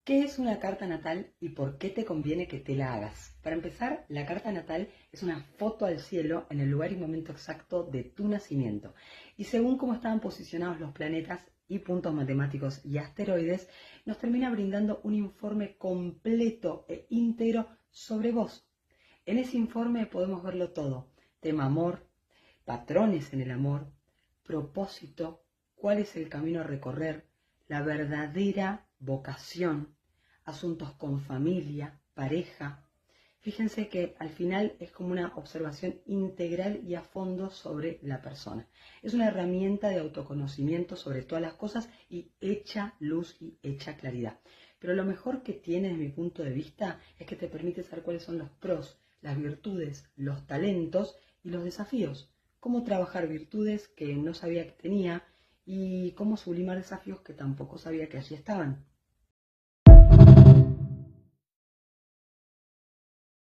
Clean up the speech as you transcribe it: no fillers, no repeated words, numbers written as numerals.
¿Qué es una carta natal y por qué te conviene que te la hagas? Para empezar, la carta natal es una foto al cielo en el lugar y momento exacto de tu nacimiento. Y según cómo estaban posicionados los planetas y puntos matemáticos y asteroides, nos termina brindando un informe completo e íntegro sobre vos. En ese informe podemos verlo todo: tema amor, patrones en el amor, propósito, cuál es el camino a recorrer, la verdadera vocación, asuntos con familia, pareja. Fíjense que al final es como una observación integral y a fondo sobre la persona. Es una herramienta de autoconocimiento sobre todas las cosas y echa luz y echa claridad. Pero lo mejor que tiene desde mi punto de vista es que te permite saber cuáles son los pros, las virtudes, los talentos y los desafíos. Cómo trabajar virtudes que no sabía que tenía y cómo sublimar desafíos que tampoco sabía que allí estaban.